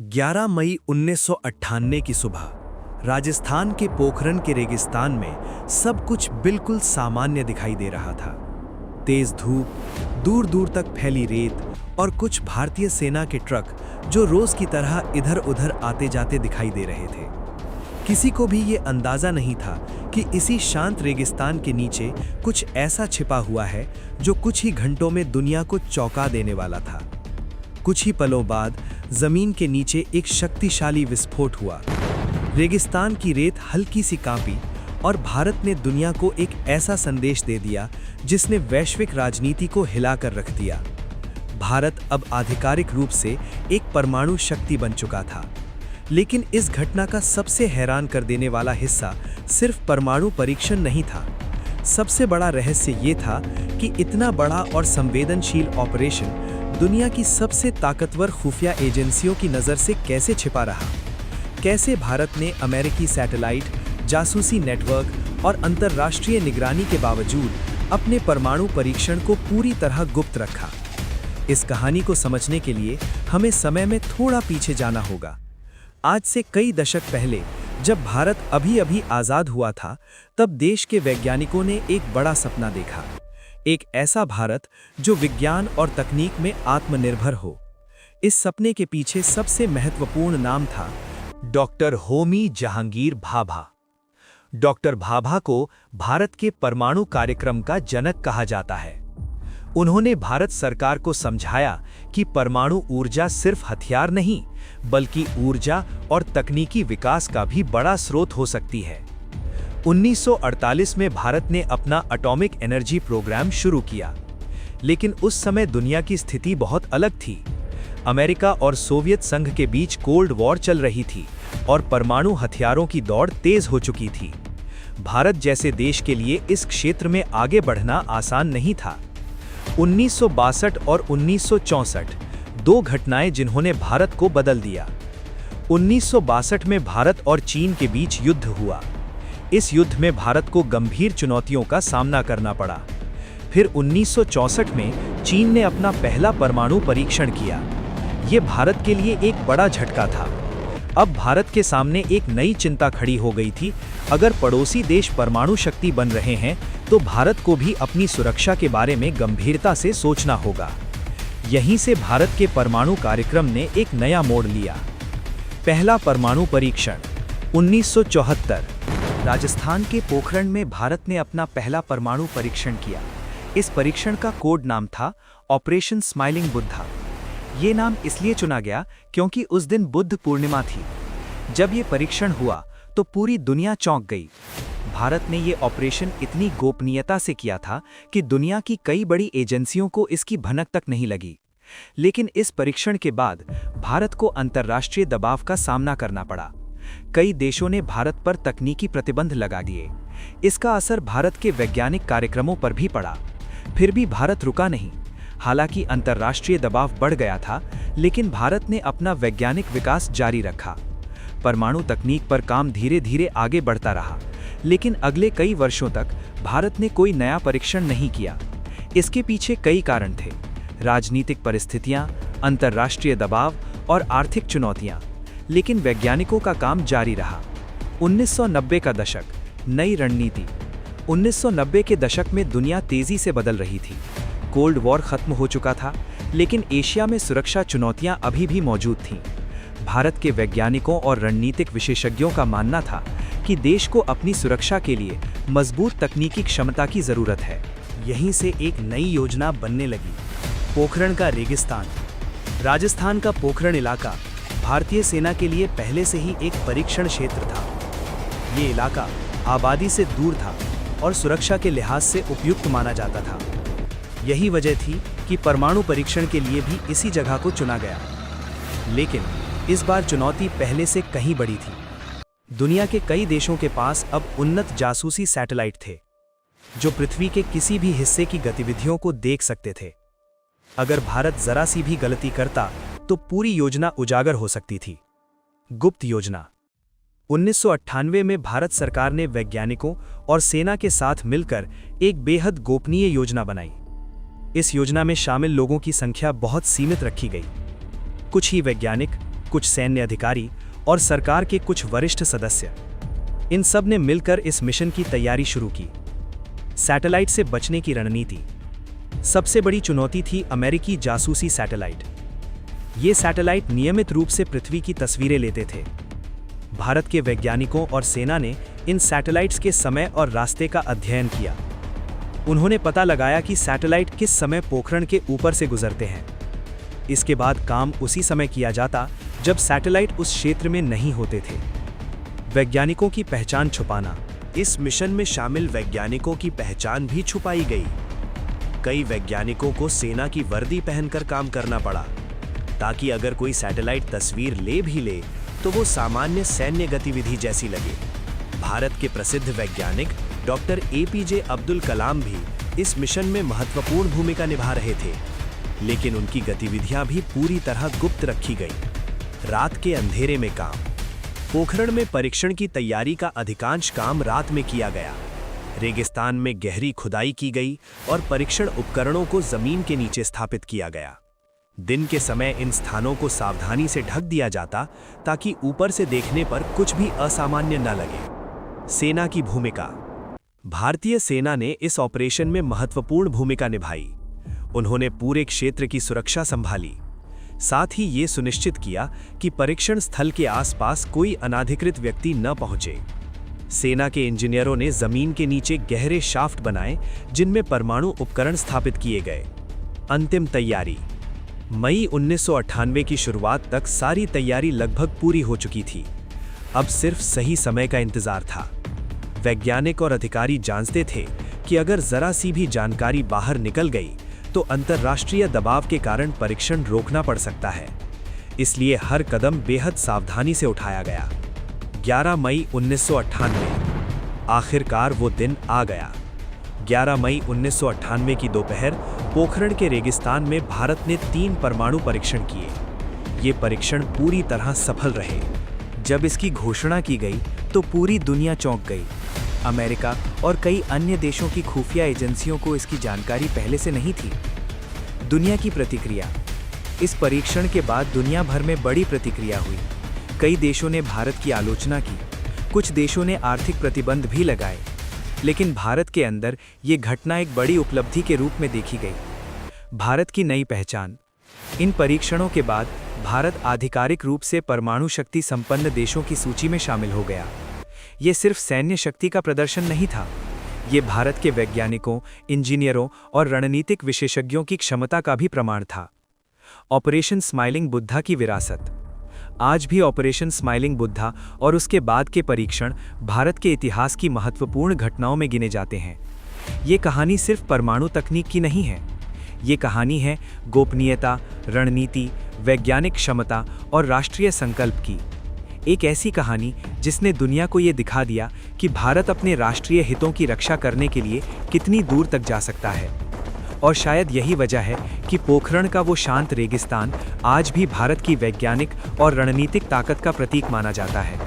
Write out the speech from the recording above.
11 मई 1998 की सुबह राजस्थान के पोखरण के रेगिस्तान में सब कुछ बिल्कुल सामान्य दिखाई दे रहा था। तेज धूप, दूर दूर तक फैली रेत और कुछ भारतीय सेना के ट्रक जो रोज की तरह इधर उधर आते जाते दिखाई दे रहे थे। किसी को भी ये अंदाजा नहीं था कि इसी शांत रेगिस्तान के नीचे कुछ ऐसा छिपा हुआ है जो कुछ ही घंटों में दुनिया को चौंका देने वाला था। कुछ ही पलों बाद जमीन के नीचे एक शक्तिशाली विस्फोट हुआ। रेगिस्तान की रेत हल्की सी कांपी और भारत ने दुनिया को एक ऐसा संदेश दे दिया जिसने वैश्विक राजनीति को हिलाकर रख दिया। भारत अब आधिकारिक रूप से एक परमाणु शक्ति बन चुका था। लेकिन इस घटना का सबसे हैरान कर देने वाला हिस्सा सिर्फ परमाणु परीक्षण नहीं था। सबसे बड़ा रहस्य ये था कि इतना बड़ा और संवेदनशील ऑपरेशन दुनिया की सबसे ताकतवर खुफिया एजेंसियों की नज़र से कैसे छिपा रहा। कैसे भारत ने अमेरिकी सैटेलाइट, जासूसी नेटवर्क और अंतर्राष्ट्रीय निगरानी के बावजूद अपने परमाणु परीक्षण को पूरी तरह गुप्त रखा। इस कहानी को समझने के लिए हमें समय में थोड़ा पीछे जाना होगा। आज से कई दशक पहले जब भारत अभी आज़ाद हुआ था, तब देश के वैज्ञानिकों ने एक बड़ा सपना देखा। एक ऐसा भारत जो विज्ञान और तकनीक में आत्मनिर्भर हो। इस सपने के पीछे सबसे महत्वपूर्ण नाम था डॉक्टर होमी जहांगीर भाभा। डॉक्टर भाभा को भारत के परमाणु कार्यक्रम का जनक कहा जाता है। उन्होंने भारत सरकार को समझाया कि परमाणु ऊर्जा सिर्फ हथियार नहीं, बल्कि ऊर्जा और तकनीकी विकास का भी बड़ा स्रोत हो सकती है। 1948 में भारत ने अपना एटॉमिक एनर्जी प्रोग्राम शुरू किया, लेकिन उस समय दुनिया की स्थिति बहुत अलग थी। अमेरिका और सोवियत संघ के बीच कोल्ड वॉर चल रही थी और परमाणु हथियारों की दौड़ तेज हो चुकी थी। भारत जैसे देश के लिए इस क्षेत्र में आगे बढ़ना आसान नहीं था। 1962 और 1964 दो घटनाएं जिन्होंने भारत को बदल दिया। 1962 में भारत और चीन के बीच युद्ध हुआ। इस युद्ध में भारत को गंभीर चुनौतियों का सामना करना पड़ा। फिर 1964 में चीन ने अपना पहला परमाणु परीक्षण किया। ये भारत के लिए एक बड़ा झटका था। अब भारत के सामने एक नई चिंता खड़ी हो गई थी। अगर पड़ोसी देश परमाणु शक्ति बन रहे हैं, तो भारत को भी अपनी सुरक्षा के बारे में गंभीरता से सोचना होगा। यहीं से भारत के परमाणु कार्यक्रम ने एक नया मोड़ लिया। पहला परमाणु परीक्षण 1974। राजस्थान के पोखरण में भारत ने अपना पहला परमाणु परीक्षण किया। इस परीक्षण का कोड नाम था ऑपरेशन स्माइलिंग बुद्धा। ये नाम इसलिए चुना गया क्योंकि उस दिन बुद्ध पूर्णिमा थी। जब ये परीक्षण हुआ तो पूरी दुनिया चौंक गई। भारत ने ये ऑपरेशन इतनी गोपनीयता से किया था कि दुनिया की कई बड़ी एजेंसियों को इसकी भनक तक नहीं लगी। लेकिन इस परीक्षण के बाद भारत को अंतर्राष्ट्रीय दबाव का सामना करना पड़ा। कई देशों ने भारत पर तकनीकी प्रतिबंध लगा दिए। इसका असर भारत के वैज्ञानिक कार्यक्रमों पर भी पड़ा। फिर भी भारत रुका नहीं। हालांकि अंतर्राष्ट्रीय दबाव बढ़ गया था, लेकिन भारत ने अपना वैज्ञानिक विकास जारी रखा। परमाणु तकनीक पर काम धीरे धीरे आगे बढ़ता रहा, लेकिन अगले कई वर्षों तक भारत ने कोई नया परीक्षण नहीं किया। इसके पीछे कई कारण थे: राजनीतिक परिस्थितियां, अंतर्राष्ट्रीय दबाव और आर्थिक चुनौतियां। लेकिन वैज्ञानिकों का काम जारी रहा। 1990 का दशक, नई रणनीति। 1990 के दशक में दुनिया तेजी से बदल रही थी। कोल्ड वॉर खत्म हो चुका था, लेकिन एशिया में सुरक्षा चुनौतियां अभी भी मौजूद थीं। भारत के वैज्ञानिकों और रणनीतिक विशेषज्ञों का मानना था कि देश को अपनी सुरक्षा के लिए मजबूत तकनीकी क्षमता की जरूरत है। यहीं से एक नई योजना बनने लगी: पोखरण का रेगिस्तान। राजस्थान का पोखरण इलाका भारतीय सेना के लिए पहले से ही एक परीक्षण क्षेत्र था। ये इलाका आबादी से दूर था और सुरक्षा के लिहाज से उपयुक्त माना जाता था। यही वजह थी कि परमाणु परीक्षण के लिए भी इसी जगह को चुना गया। लेकिन इस बार चुनौती पहले से कहीं बड़ी थी। दुनिया के कई देशों के पास अब उन्नत जासूसी सैटेलाइट थे, जो पृथ्वी के किसी भी हिस्से की गतिविधियों को देख सकते थे। अगर भारत जरा सी भी गलती करता तो पूरी योजना उजागर हो सकती थी। गुप्त योजना। 1998 में भारत सरकार ने वैज्ञानिकों और सेना के साथ मिलकर एक बेहद गोपनीय योजना बनाई। इस योजना में शामिल लोगों की संख्या बहुत सीमित रखी गई। कुछ ही वैज्ञानिक, कुछ सैन्य अधिकारी और सरकार के कुछ वरिष्ठ सदस्य, इन सब ने मिलकर इस मिशन की तैयारी शुरू की। सैटेलाइट से बचने की रणनीति। सबसे बड़ी चुनौती थी अमेरिकी जासूसी सैटेलाइट। ये सैटेलाइट नियमित रूप से पृथ्वी की तस्वीरें लेते थे। भारत के वैज्ञानिकों और सेना ने इन सैटेलाइट्स के समय और रास्ते का अध्ययन किया। उन्होंने पता लगाया कि सैटेलाइट किस समय पोखरण के ऊपर से गुजरते हैं। इसके बाद काम उसी समय किया जाता जब सैटेलाइट उस क्षेत्र में नहीं होते थे। वैज्ञानिकों की पहचान छुपाना। इस मिशन में शामिल वैज्ञानिकों की पहचान भी छुपाई गई। कई वैज्ञानिकों को सेना की वर्दी पहनकर काम करना पड़ा, ताकि अगर कोई सैटेलाइट तस्वीर ले भी ले तो वो सामान्य सैन्य गतिविधि जैसी लगे। भारत के प्रसिद्ध वैज्ञानिक डॉक्टर APJ अब्दुल कलाम भी इस मिशन में महत्वपूर्ण भूमिका निभा रहे थे, लेकिन उनकी गतिविधियां भी पूरी तरह गुप्त रखी गई। रात के अंधेरे में काम। पोखरण में परीक्षण की तैयारी का अधिकांश काम रात में किया गया। रेगिस्तान में गहरी खुदाई की गई और परीक्षण उपकरणों को जमीन के नीचे स्थापित किया गया। दिन के समय इन स्थानों को सावधानी से ढक दिया जाता ताकि ऊपर से देखने पर कुछ भी असामान्य न लगे। सेना की भूमिका। भारतीय सेना ने इस ऑपरेशन में महत्वपूर्ण भूमिका निभाई। उन्होंने पूरे क्षेत्र की सुरक्षा संभाली, साथ ही ये सुनिश्चित किया कि परीक्षण स्थल के आसपास कोई अनाधिकृत व्यक्ति न पहुंचे। सेना के इंजीनियरों ने जमीन के नीचे गहरे शाफ्ट बनाए जिनमें परमाणु उपकरण स्थापित किए गए। अंतिम तैयारी। मई 1998 की शुरुआत तक सारी तैयारी लगभग पूरी हो चुकी थी। अब सिर्फ सही समय का इंतजार था। वैज्ञानिक और अधिकारी जानते थे कि अगर जरा सी भी जानकारी बाहर निकल गई तो अंतर्राष्ट्रीय दबाव के कारण परीक्षण रोकना पड़ सकता है। इसलिए हर कदम बेहद सावधानी से उठाया गया। 11 मई 1998। आखिरकार वो दिन आ गया। 11 मई 1998 की दोपहर पोखरण के रेगिस्तान में भारत ने 3 परमाणु परीक्षण किए। ये परीक्षण पूरी तरह सफल रहे। जब इसकी घोषणा की गई तो पूरी दुनिया चौंक गई। अमेरिका और कई अन्य देशों की खुफिया एजेंसियों को इसकी जानकारी पहले से नहीं थी। दुनिया की प्रतिक्रिया। इस परीक्षण के बाद दुनिया भर में बड़ी प्रतिक्रिया हुई। कई देशों ने भारत की आलोचना की, कुछ देशों ने आर्थिक प्रतिबंध भी लगाए, लेकिन भारत के अंदर ये घटना एक बड़ी उपलब्धि के रूप में देखी गई। भारत की नई पहचान। इन परीक्षणों के बाद भारत आधिकारिक रूप से परमाणु शक्ति संपन्न देशों की सूची में शामिल हो गया। ये सिर्फ सैन्य शक्ति का प्रदर्शन नहीं था, ये भारत के वैज्ञानिकों, इंजीनियरों और रणनीतिक विशेषज्ञों की क्षमता का भी प्रमाण था। ऑपरेशन स्माइलिंग बुद्धा की विरासत। आज भी ऑपरेशन स्माइलिंग बुद्धा और उसके बाद के परीक्षण भारत के इतिहास की महत्वपूर्ण घटनाओं में गिने जाते हैं। ये कहानी सिर्फ परमाणु तकनीक की नहीं है, ये कहानी है गोपनीयता, रणनीति, वैज्ञानिक क्षमता और राष्ट्रीय संकल्प की। एक ऐसी कहानी जिसने दुनिया को ये दिखा दिया कि भारत अपने राष्ट्रीय हितों की रक्षा करने के लिए कितनी दूर तक जा सकता है। और शायद यही वजह है कि पोखरण का वो शांत रेगिस्तान आज भी भारत की वैज्ञानिक और रणनीतिक ताकत का प्रतीक माना जाता है।